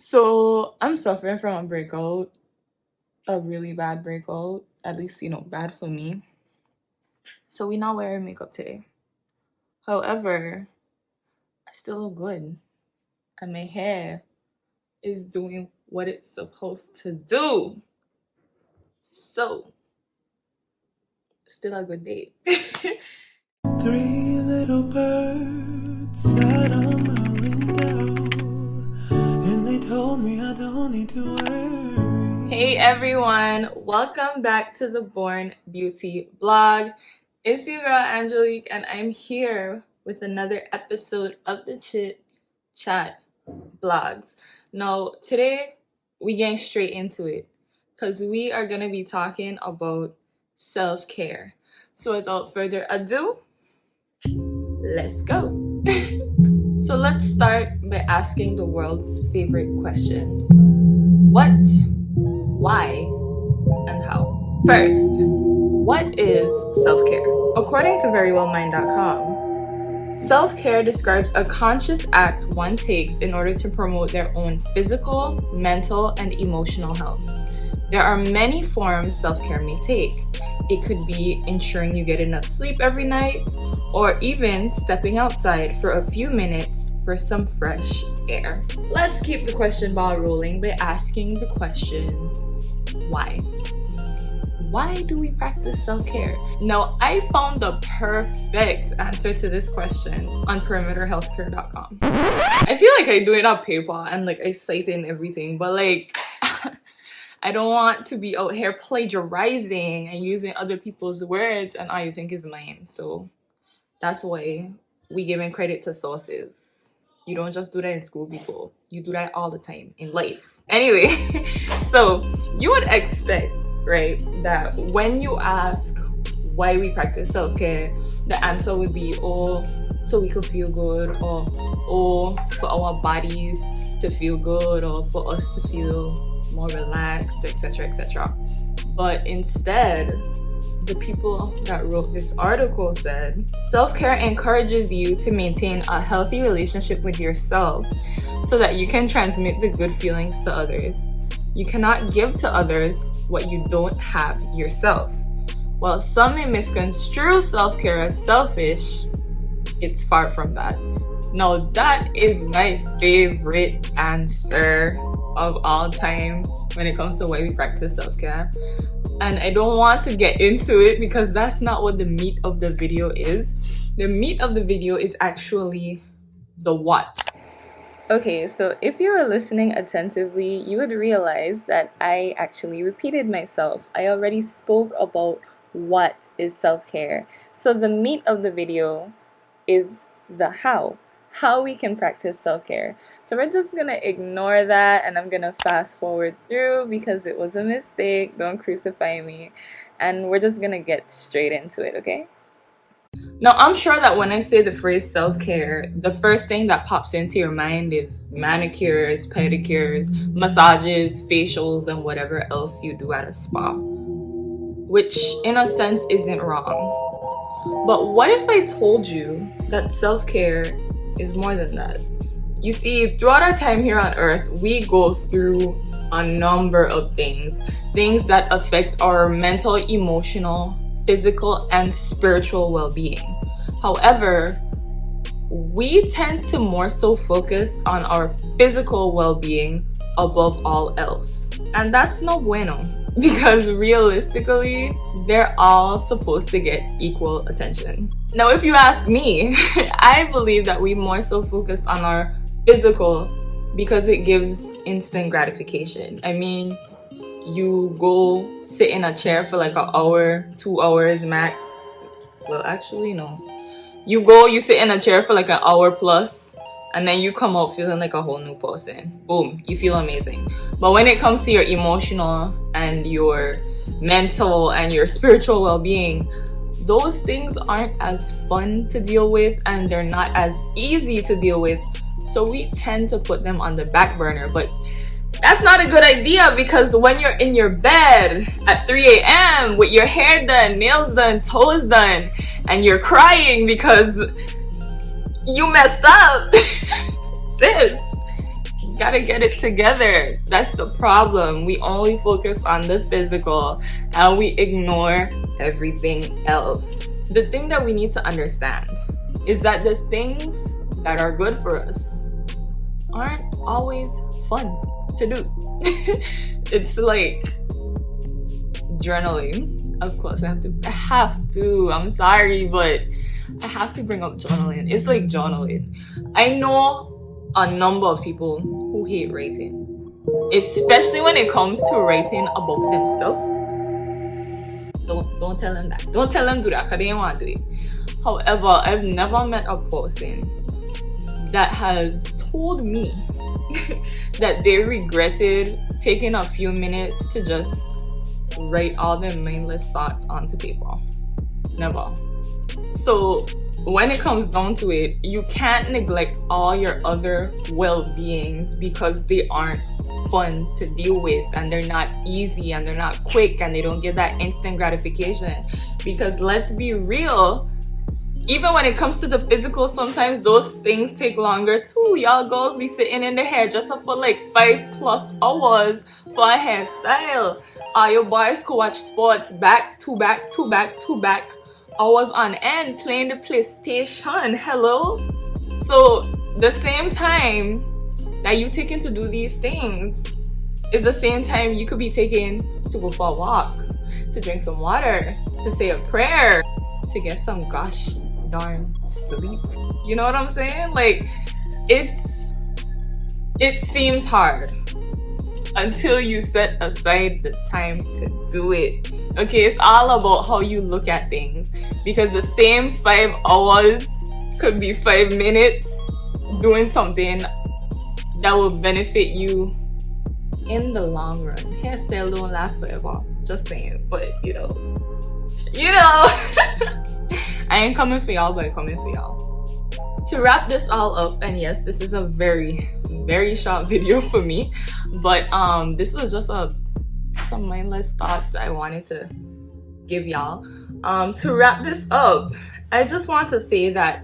So I'm suffering from a breakout, a really bad breakout, at least, bad for me. So we not wearing makeup today. However, I still look good. And my hair is doing what it's supposed to do. So, still a good day. Three little birds sat on my window, and they told me I don't need to worry. Hey everyone, welcome back to the Born Beauty blog. It's your girl Angelique, and I'm here with another episode of the Chit Chat blogs. Now, today we getting straight into it because we are going to be talking about self-care. So without further ado, let's go. So let's start by asking the world's favorite questions. What, why, and how? First, what is self-care? According to verywellmind.com, self-care describes a conscious act one takes in order to promote their own physical, mental, and emotional health. There are many forms self-care may take. It could be ensuring you get enough sleep every night, or even stepping outside for a few minutes for some fresh air. Let's keep the question ball rolling by asking the question, why? Why do we practice self-care? Now, I found the perfect answer to this question on perimeterhealthcare.com. I feel like I do it on paper and I cite in everything, but I don't want to be out here plagiarizing and using other people's words and all you think is mine. So that's why we giving credit to sources. You don't just do that in school, people. You do that all the time in life. Anyway, so you would expect, right, that when you ask why we practice self-care, the answer would be, oh, so we could feel good, or oh, for our bodies to feel good, or for us to feel more relaxed, etc., etc. But instead, the people that wrote this article said, self-care encourages you to maintain a healthy relationship with yourself so that you can transmit the good feelings to others. You cannot give to others what you don't have yourself. While some may misconstrue self-care as selfish, it's far from that. Now, that is my favorite answer of all time when it comes to why we practice self-care. And I don't want to get into it because that's not what the meat of the video is. The meat of the video is actually the what. Okay, so if you were listening attentively, you would realize that I actually repeated myself. I already spoke about what is self-care. So the meat of the video is the how we can practice self-care. So we're just gonna ignore that and I'm gonna fast forward through because it was a mistake. Don't crucify me. And we're just gonna get straight into it, okay? Now, I'm sure that when I say the phrase self-care, the first thing that pops into your mind is manicures, pedicures, massages, facials, and whatever else you do at a spa, which in a sense isn't wrong. But what if I told you that self-care is more than that? You see, throughout our time here on earth, we go through a number of things that affect our mental, emotional, physical, and spiritual well-being. However, we tend to more so focus on our physical well-being above all else. And that's no bueno, because realistically, they're all supposed to get equal attention. Now, if you ask me, I believe that we more so focus on our physical because it gives instant gratification. I mean, you go sit in a chair for an hour, 2 hours max. Well, actually, no. You sit in a chair for an hour plus, and then you come out feeling like a whole new person. Boom, you feel amazing. But when it comes to your emotional and your mental and your spiritual well-being, those things aren't as fun to deal with and they're not as easy to deal with. So we tend to put them on the back burner. But that's not a good idea, because when you're in your bed at 3 a.m. with your hair done, nails done, toes done, and you're crying because you messed up, sis, gotta get it together. That's the problem. We only focus on the physical and we ignore everything else. The thing that we need to understand is that the things that are good for us aren't always fun to do. It's like journaling. Of course, I have to. I'm sorry, but I have to bring up journaling. It's like journaling. I know a number of people who hate writing, especially when it comes to writing about themselves. Don't tell them that. Don't tell them do that because they don't want to do it. However, I've never met a person that has told me that they regretted taking a few minutes to just write all their mindless thoughts onto paper. Never. So when it comes down to it, you can't neglect all your other well-beings because they aren't fun to deal with and they're not easy and they're not quick and they don't give that instant gratification. Because let's be real, even when it comes to the physical, sometimes those things take longer too. Y'all girls be sitting in the hairdresser for like 5+ hours for a hairstyle. Your boys could watch sports back to back hours on end playing the PlayStation. Hello? So the same time that you taking to do these things is the same time you could be taking to go for a walk, to drink some water, to say a prayer, to get some gosh darn sleep. You know what I'm saying? Like, it seems hard until you set aside the time to do it. Okay, it's all about how you look at things, because the same 5 hours could be 5 minutes doing something that will benefit you in the long run. Hairstyle don't last forever, just saying. But you know I ain't coming for y'all, but I'm coming for y'all. To wrap this all up, and yes, this is a very, very short video for me, but this was just some mindless thoughts that I wanted to give y'all. To wrap this up, I just want to say that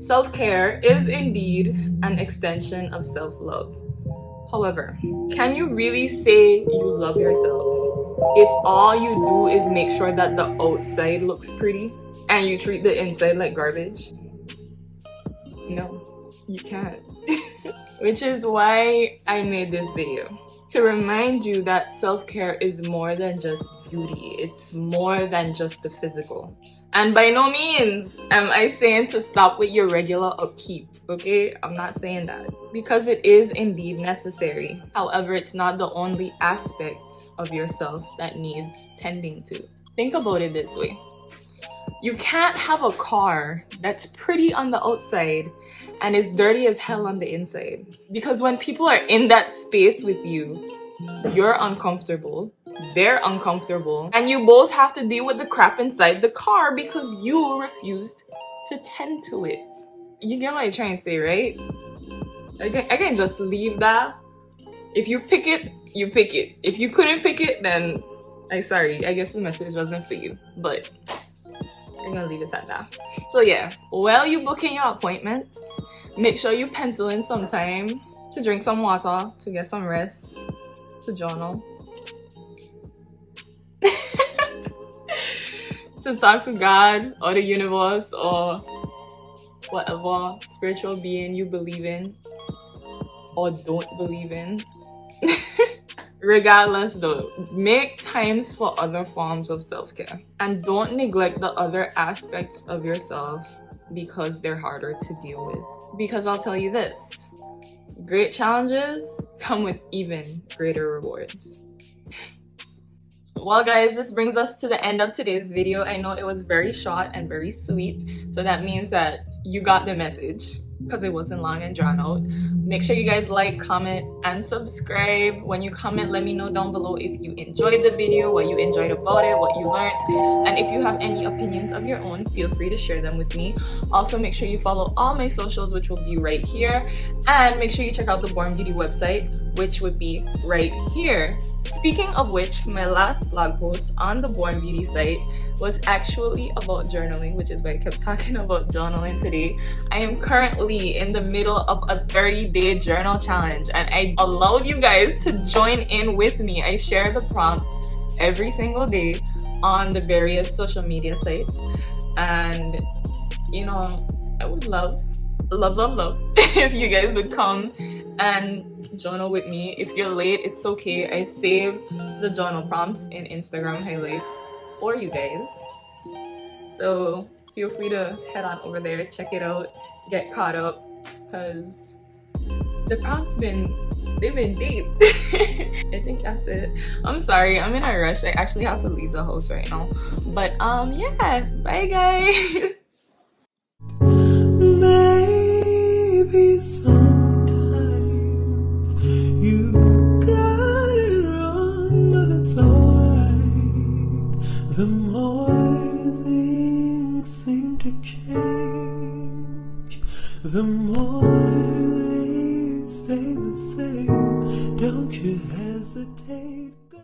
self-care is indeed an extension of self-love. However, can you really say you love yourself if all you do is make sure that the outside looks pretty and you treat the inside like garbage? No, you can't. Which is why I made this video, to remind you that self-care is more than just beauty. It's more than just the physical. And by no means am I saying to stop with your regular upkeep, okay? I'm not saying that, because it is indeed necessary. However, it's not the only aspect of yourself that needs tending to. Think about it this way. You can't have a car that's pretty on the outside and is dirty as hell on the inside. Because when people are in that space with you, you're uncomfortable, they're uncomfortable, and you both have to deal with the crap inside the car because you refused to tend to it. You get what I'm trying to say, right? I can just leave that. If you pick it, you pick it. If you couldn't pick it, then I'm sorry. I guess the message wasn't for you. But I'm gonna leave it at that. So yeah, while you booking your appointments, make sure you pencil in some time to drink some water, to get some rest, to journal, to talk to God or the universe or whatever spiritual being you believe in or don't believe in. Regardless though, make times for other forms of self-care and don't neglect the other aspects of yourself because they're harder to deal with. Because I'll tell you this, great challenges come with even greater rewards. Well guys, this brings us to the end of today's video. I know it was very short and very sweet, so that means that you got the message because it wasn't long and drawn out. Make sure you guys like, comment, and subscribe. When you comment, let me know down below if you enjoyed the video, what you enjoyed about it, what you learned, and if you have any opinions of your own, feel free to share them with me. Also, make sure you follow all my socials, which will be right here, and make sure you check out the Born Beauty website, which would be right here. Speaking of which, my last blog post on the Born Beauty site was actually about journaling, which is why I kept talking about journaling today. I am currently in the middle of a 30-day journal challenge, and I allowed you guys to join in with me. I share the prompts every single day on the various social media sites, and you know, I would love if you guys would come and journal with me. If you're late, it's okay. I save the journal prompts in Instagram highlights for you guys, so feel free to head on over there, check it out, get caught up, because the prompts they've been deep. I think that's it. I'm sorry, I'm in a rush. I actually have to leave the house right now, but yeah, bye guys. Maybe sometimes you got it wrong, but it's alright. The more things seem to change, the more they stay the same. Don't you hesitate.